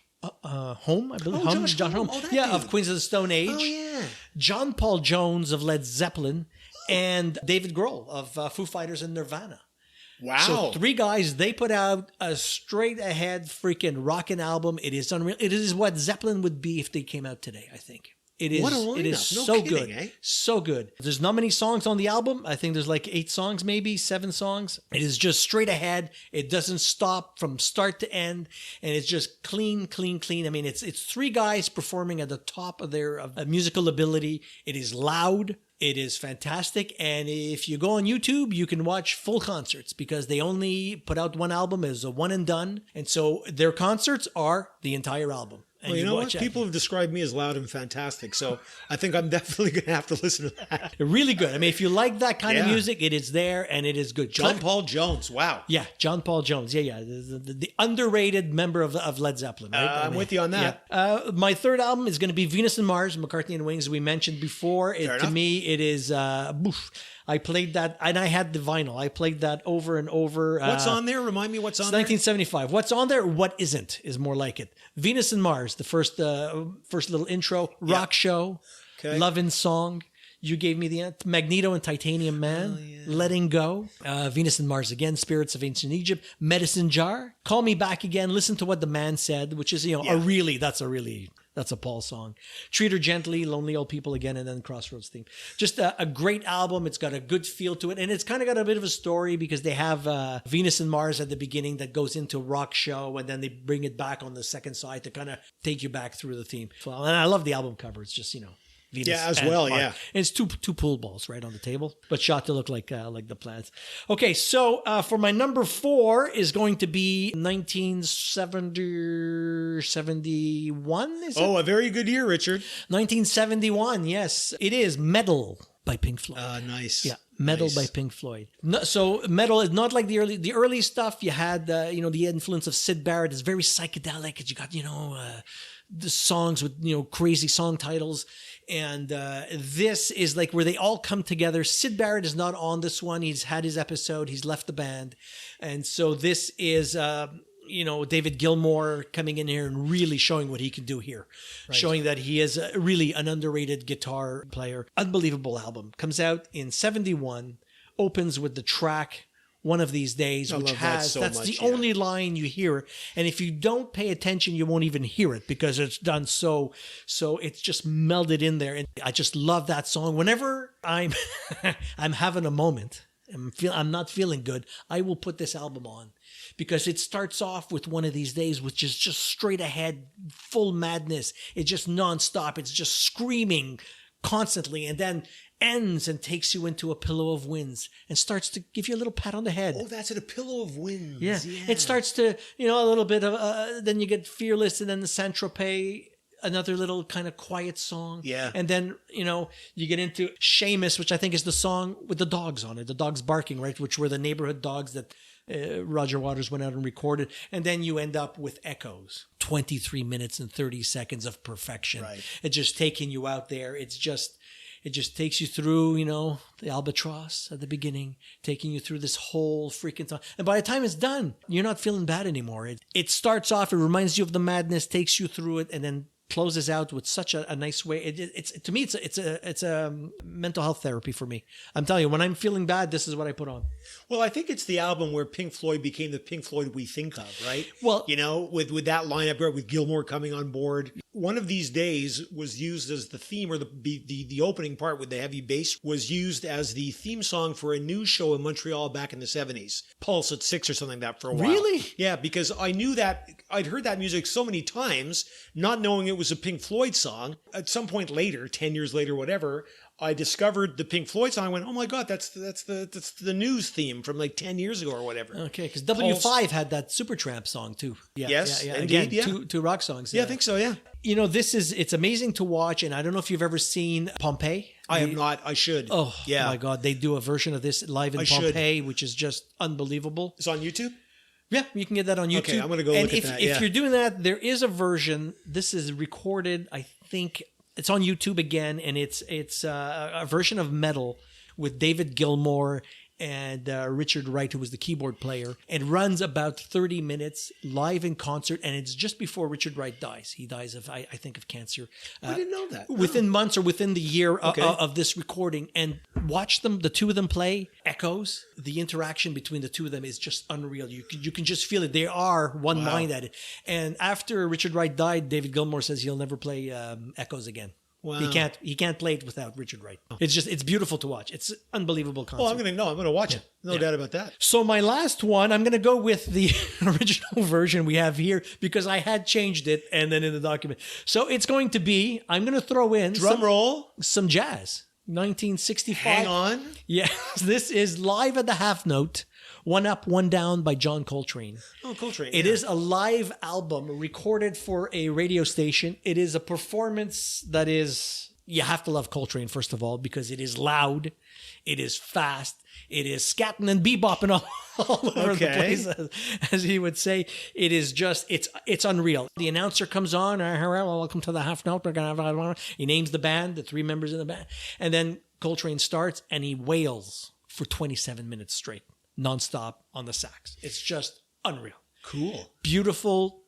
Home. Oh, that dude. Of Queens of the Stone Age. Oh, yeah. John Paul Jones of Led Zeppelin. And David Grohl of Foo Fighters and Nirvana. Wow. So 3 guys, they put out a straight ahead freaking rockin' album. It is unreal. It is what Zeppelin would be if they came out today, I think. It is. What a lineup. It is No so kidding, good. eh? So good. There's not many songs on the album. I think there's like 8 songs, maybe 7 songs. It is just straight ahead. It doesn't stop from start to end. And it's just clean. I mean, it's 3 guys performing at the top of their musical ability. It is loud. It is fantastic. And if you go on YouTube, you can watch full concerts because they only put out one album as a one and done. And so their concerts are the entire album. And well, you know what? that. People have described me as loud and fantastic, so I think I'm definitely going to have to listen to that. Really good. I mean, if you like that kind of music, it is there and it is good. John Paul Jones, wow. Yeah, John Paul Jones. Yeah. The underrated member of Led Zeppelin. Right? I'm with you on that. Yeah. My third album is going to be Venus and Mars, McCartney and Wings, we mentioned before. To me, it is... I played that, and I had the vinyl. I played that over and over. What's on there? Remind me what's on there. 1975. What's on there? What isn't is more like it. Venus and Mars, the first little intro. Rock Show. Okay. Love and Song. You gave me the Magneto and Titanium Man. Letting Go. Venus and Mars again. Spirits of Ancient Egypt. Medicine Jar. Call Me Back Again. Listen to What the Man Said, which is, that's a Paul song. Treat Her Gently, Lonely Old People Again, and then Crossroads Theme. Just a great album. It's got a good feel to it. And it's kind of got a bit of a story because they have Venus and Mars at the beginning that goes into Rock Show, and then they bring it back on the second side to kind of take you back through the theme. Well, and I love the album cover. It's just, Venus as well, Mars. yeah. And it's two pool balls right on the table, but shot to look like the plants. Okay, so for my number 4 is going to be 1971. Is it? Oh, a very good year, Richard. 1971. Yes, it is. Metal by Pink Floyd. Nice. Yeah. Metal by Pink Floyd. No, so metal is not like the early stuff. You had the influence of Syd Barrett is very psychedelic. You got the songs with crazy song titles. And this is like where they all come together. Syd Barrett is not on this one. He's had his episode. He's left the band. And so this is, David Gilmour coming in here and really showing what he can do here. Right. Showing that he is really an underrated guitar player. Unbelievable album. Comes out in 71. Opens with the track One of These Days, which has, that's the only line you hear. And if you don't pay attention, you won't even hear it because it's done so it's just melded in there. And I just love that song. Whenever I'm having a moment, I'm not feeling good, I will put this album on because it starts off with One of These Days, which is just straight ahead, full madness. It's just nonstop. It's just screaming constantly. And then ends and takes you into A Pillow of Winds and starts to give you a little pat on the head. Oh, that's it, A Pillow of Winds. Yeah. It starts to, a little bit of, then you get Fearless and then the Saint-Tropez, another little kind of quiet song. Yeah. And then, you get into Seamus, which I think is the song with the dogs on it, the dogs barking, right? Which were the neighborhood dogs that Roger Waters went out and recorded. And then you end up with Echoes, 23 minutes and 30 seconds of perfection. Right. It's just taking you out there. It just takes you through, the albatross at the beginning, taking you through this whole freaking time. And by the time it's done, you're not feeling bad anymore. It starts off, it reminds you of the madness, takes you through it, and then closes out with such a nice way. It's to me, it's a mental health therapy for me. I'm telling you, when I'm feeling bad, this is what I put on. Well, I think it's the album where Pink Floyd became the Pink Floyd we think of, right? Well, with that lineup, with Gilmour coming on board. One of These Days was used as the theme, or the opening part with the heavy bass was used as the theme song for a news show in Montreal back in the 70s. Pulse at 6 or something like that for a while. Really? Yeah, because I knew that, I'd heard that music so many times, not knowing it was a Pink Floyd song. At some point later, 10 years later, whatever, I discovered the Pink Floyd song. I went, oh my God, that's the news theme from like 10 years ago or whatever. Okay, because W5 had that Supertramp song too. Yeah, yes, yeah. Indeed, Again, two rock songs. Yeah, I think so, yeah. It's amazing to watch, and I don't know if you've ever seen Pompeii. I have not. I should. Oh, yeah. My God. They do a version of this live in Pompeii, which is just unbelievable. It's on YouTube? Yeah, you can get that on YouTube. Okay, I'm going to go look at that. If you're doing that, there is a version. This is recorded, I think, it's on YouTube again, and it's a version of Metal with David Gilmour and Richard Wright, who was the keyboard player, and runs about 30 minutes live in concert, and it's just before Richard Wright dies. He dies of, I think, of cancer. I didn't know that. Within months or within the year of this recording, and watch them, the two of them play Echoes. The interaction between the two of them is just unreal. You can just feel it. They are one mind at it. And after Richard Wright died, David Gilmour says he'll never play Echoes again. Wow. He can't play it without Richard Wright. It's beautiful to watch. It's unbelievable concert. Well, I'm gonna watch it. No doubt about that. So my last one, I'm gonna go with the original version we have here because I had changed it and then in the document. So it's going to be, I'm gonna throw in drum roll, some jazz. 1965. Hang on. Yes, this is Live at the Half Note. One Up, One Down by John Coltrane. Oh, Coltrane. It is a live album recorded for a radio station. It is a performance that is, you have to love Coltrane, first of all, because it is loud, it is fast, it is scatting and bebopping all over the place, as he would say. It is just, it's unreal. The announcer comes on, welcome to the Half Note. He names the band, the three members in the band. And then Coltrane starts and he wails for 27 minutes straight. Nonstop on the sax. It's just unreal. Cool. Beautiful,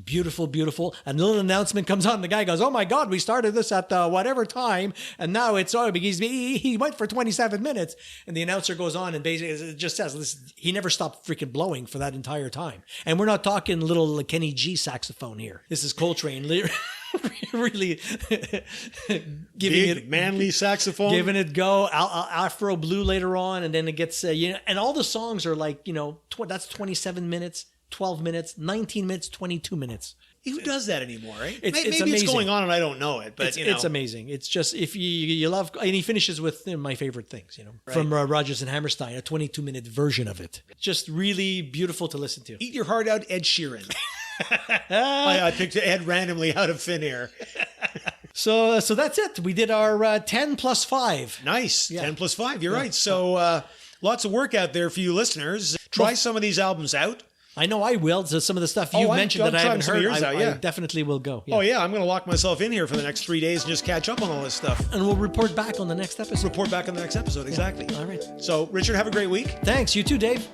beautiful, beautiful. And a little announcement comes on. The guy goes, oh my God, we started this at whatever time. And now it's because he went for 27 minutes. And the announcer goes on and basically it just says, listen, he never stopped freaking blowing for that entire time. And we're not talking little Kenny G saxophone here. This is Coltrane really giving big, it manly saxophone, giving it go. Afro blue later on, and then it gets and all the songs are like that's 27 minutes, 12 minutes, 19 minutes, 22 minutes. Who does that anymore? Right? It's Maybe amazing. It's going on and I don't know it, but it's amazing. It's just if you love, and he finishes with my favorite things, right. From Rodgers and Hammerstein, a 22-minute version of it. Just really beautiful to listen to. Eat your heart out, Ed Sheeran. I picked Ed randomly out of thin air. So that's it. We did our 10 plus 5. Nice. Yeah. 10 plus 5. You're right. So lots of work out there for you listeners. Try some of these albums out. I know I will. So some of the stuff you mentioned that I haven't heard, I definitely will go. Yeah. Oh, yeah. I'm going to lock myself in here for the next 3 days and just catch up on all this stuff. And we'll report back on the next episode. Report back on the next episode. Exactly. Yeah. All right. So, Richard, have a great week. Thanks. You too, Dave.